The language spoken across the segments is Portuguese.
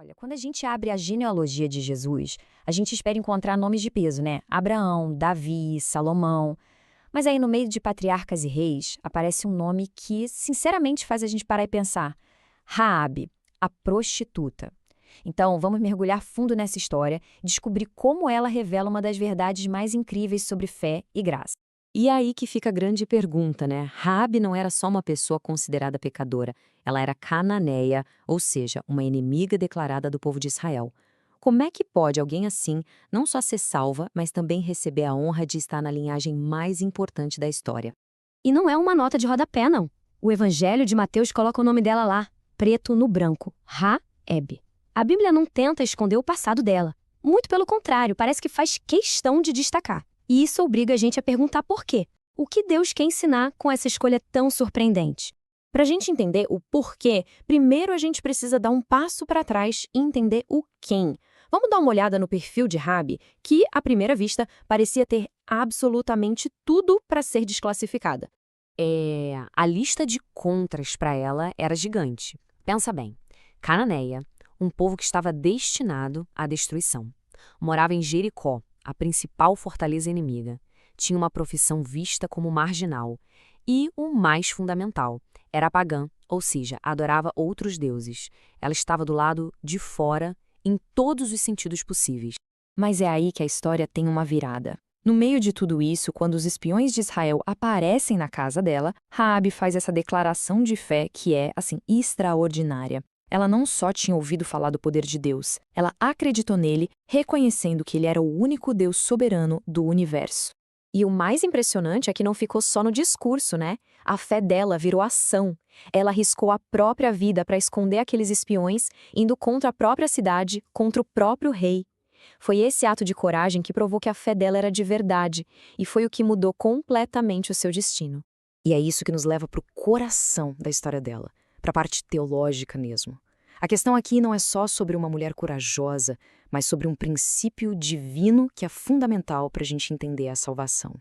Olha, quando a gente abre a genealogia de Jesus, a gente espera encontrar nomes de peso, né? Abraão, Davi, Salomão. Mas aí no meio de patriarcas e reis, aparece um nome que, sinceramente, faz a gente parar e pensar. Raabe, a prostituta. Então, vamos mergulhar fundo nessa história e descobrir como ela revela uma das verdades mais incríveis sobre fé e graça. E é aí que fica a grande pergunta, né? Raabe não era só uma pessoa considerada pecadora, ela era cananeia, ou seja, uma inimiga declarada do povo de Israel. Como é que pode alguém assim não só ser salva, mas também receber a honra de estar na linhagem mais importante da história? E não é uma nota de rodapé, não. O Evangelho de Mateus coloca o nome dela lá, preto no branco, Raebe. A Bíblia não tenta esconder o passado dela. Muito pelo contrário, parece que faz questão de destacar. E isso obriga a gente a perguntar por quê. O que Deus quer ensinar com essa escolha tão surpreendente? Para a gente entender o porquê, primeiro a gente precisa dar um passo para trás e entender o quem. Vamos dar uma olhada no perfil de Raabe, que, à primeira vista, parecia ter absolutamente tudo para ser desclassificada. A lista de contras para ela era gigante. Pensa bem, cananeia, um povo que estava destinado à destruição. Morava em Jericó, a principal fortaleza inimiga. Tinha uma profissão vista como marginal. E o mais fundamental, era pagã, ou seja, adorava outros deuses. Ela estava do lado de fora em todos os sentidos possíveis. Mas é aí que a história tem uma virada. No meio de tudo isso, quando os espiões de Israel aparecem na casa dela, Raabe faz essa declaração de fé que é, extraordinária. Ela não só tinha ouvido falar do poder de Deus, ela acreditou nele, reconhecendo que ele era o único Deus soberano do universo. E o mais impressionante é que não ficou só no discurso, né? A fé dela virou ação. Ela arriscou a própria vida para esconder aqueles espiões, indo contra a própria cidade, contra o próprio rei. Foi esse ato de coragem que provou que a fé dela era de verdade, e foi o que mudou completamente o seu destino. E é isso que nos leva para o coração da história dela, para a parte teológica mesmo. A questão aqui não é só sobre uma mulher corajosa, mas sobre um princípio divino que é fundamental para a gente entender a salvação.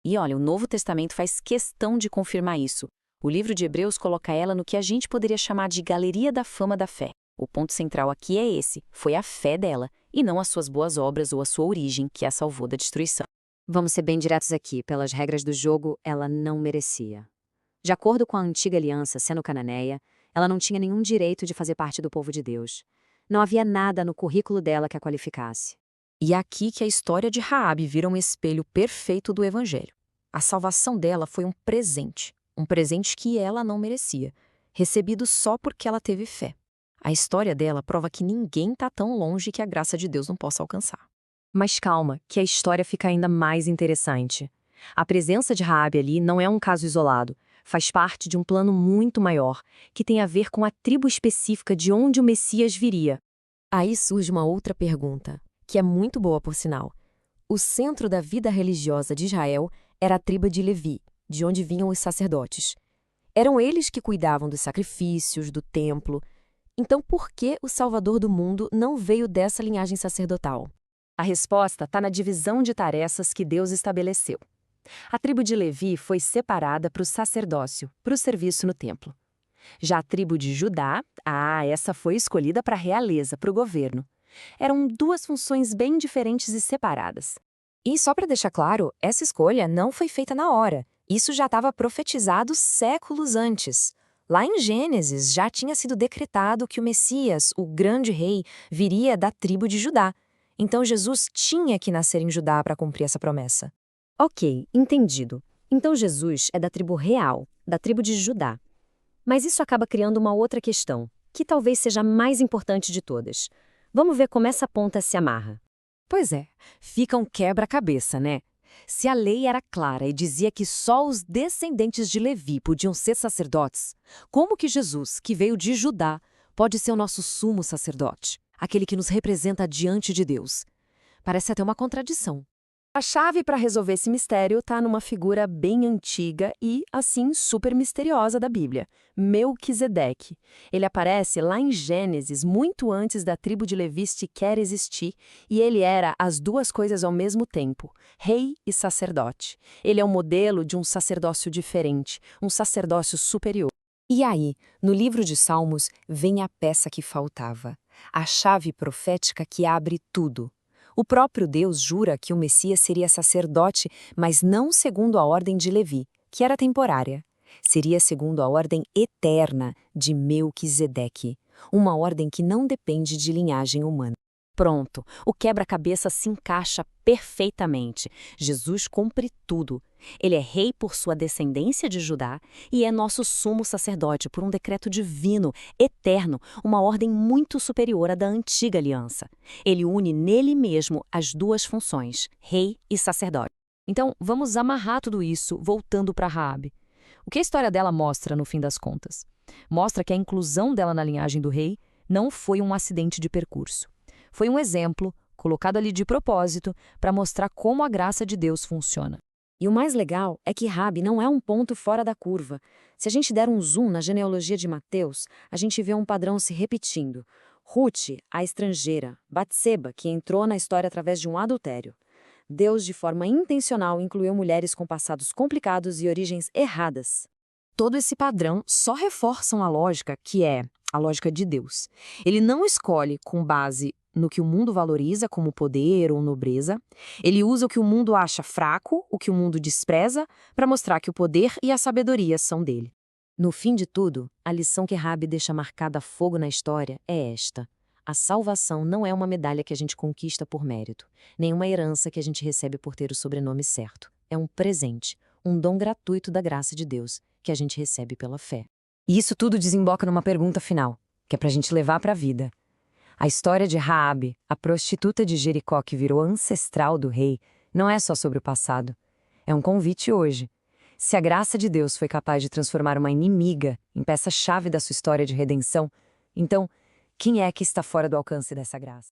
E olha, o Novo Testamento faz questão de confirmar isso. O livro de Hebreus coloca ela no que a gente poderia chamar de galeria da fama da fé. O ponto central aqui é esse, foi a fé dela, e não as suas boas obras ou a sua origem que a salvou da destruição. Vamos ser bem diretos aqui, pelas regras do jogo, ela não merecia. De acordo com a antiga aliança, sendo cananeia, ela não tinha nenhum direito de fazer parte do povo de Deus. Não havia nada no currículo dela que a qualificasse. E é aqui que a história de Raabe vira um espelho perfeito do Evangelho. A salvação dela foi um presente que ela não merecia, recebido só porque ela teve fé. A história dela prova que ninguém está tão longe que a graça de Deus não possa alcançar. Mas calma, que a história fica ainda mais interessante. A presença de Raabe ali não é um caso isolado. Faz parte de um plano muito maior, que tem a ver com a tribo específica de onde o Messias viria. Aí surge uma outra pergunta, que é muito boa por sinal. O centro da vida religiosa de Israel era a tribo de Levi, de onde vinham os sacerdotes. Eram eles que cuidavam dos sacrifícios, do templo. Então por que o Salvador do mundo não veio dessa linhagem sacerdotal? A resposta está na divisão de tarefas que Deus estabeleceu. A tribo de Levi foi separada para o sacerdócio, para o serviço no templo. Já a tribo de Judá, essa foi escolhida para a realeza, para o governo. Eram duas funções bem diferentes e separadas. E só para deixar claro, essa escolha não foi feita na hora. Isso já estava profetizado séculos antes. Lá em Gênesis já tinha sido decretado que o Messias, o grande rei, viria da tribo de Judá. Então Jesus tinha que nascer em Judá para cumprir essa promessa. Ok, entendido. Então Jesus é da tribo real, da tribo de Judá. Mas isso acaba criando uma outra questão, que talvez seja a mais importante de todas. Vamos ver como essa ponta se amarra. Pois é, fica um quebra-cabeça, né? Se a lei era clara e dizia que só os descendentes de Levi podiam ser sacerdotes, como que Jesus, que veio de Judá, pode ser o nosso sumo sacerdote, aquele que nos representa diante de Deus? Parece até uma contradição. A chave para resolver esse mistério está numa figura bem antiga e, assim, super misteriosa da Bíblia, Melquisedeque. Ele aparece lá em Gênesis, muito antes da tribo de Levi sequer existir, e ele era as duas coisas ao mesmo tempo, rei e sacerdote. Ele é um modelo de um sacerdócio diferente, um sacerdócio superior. E aí, no livro de Salmos, vem a peça que faltava, a chave profética que abre tudo. O próprio Deus jura que o Messias seria sacerdote, mas não segundo a ordem de Levi, que era temporária. Seria segundo a ordem eterna de Melquisedeque, uma ordem que não depende de linhagem humana. Pronto, o quebra-cabeça se encaixa perfeitamente. Jesus cumpre tudo. Ele é rei por sua descendência de Judá e é nosso sumo sacerdote por um decreto divino, eterno, uma ordem muito superior à da antiga aliança. Ele une nele mesmo as duas funções, rei e sacerdote. Então, vamos amarrar tudo isso voltando para Raabe. O que a história dela mostra, no fim das contas? Mostra que a inclusão dela na linhagem do rei não foi um acidente de percurso. Foi um exemplo, colocado ali de propósito, para mostrar como a graça de Deus funciona. E o mais legal é que Raabe não é um ponto fora da curva. Se a gente der um zoom na genealogia de Mateus, a gente vê um padrão se repetindo. Ruth, a estrangeira, Batseba, que entrou na história através de um adultério. Deus, de forma intencional, incluiu mulheres com passados complicados e origens erradas. Todo esse padrão só reforça uma lógica que é a lógica de Deus. Ele não escolhe com base no que o mundo valoriza como poder ou nobreza. Ele usa o que o mundo acha fraco, o que o mundo despreza, para mostrar que o poder e a sabedoria são dele. No fim de tudo, a lição que Raabe deixa marcada a fogo na história é esta. A salvação não é uma medalha que a gente conquista por mérito, nem uma herança que a gente recebe por ter o sobrenome certo. É um presente, um dom gratuito da graça de Deus, que a gente recebe pela fé. E isso tudo desemboca numa pergunta final, que é pra gente levar pra vida. A história de Raabe, a prostituta de Jericó que virou ancestral do rei, não é só sobre o passado. É um convite hoje. Se a graça de Deus foi capaz de transformar uma inimiga em peça-chave da sua história de redenção, então, quem é que está fora do alcance dessa graça?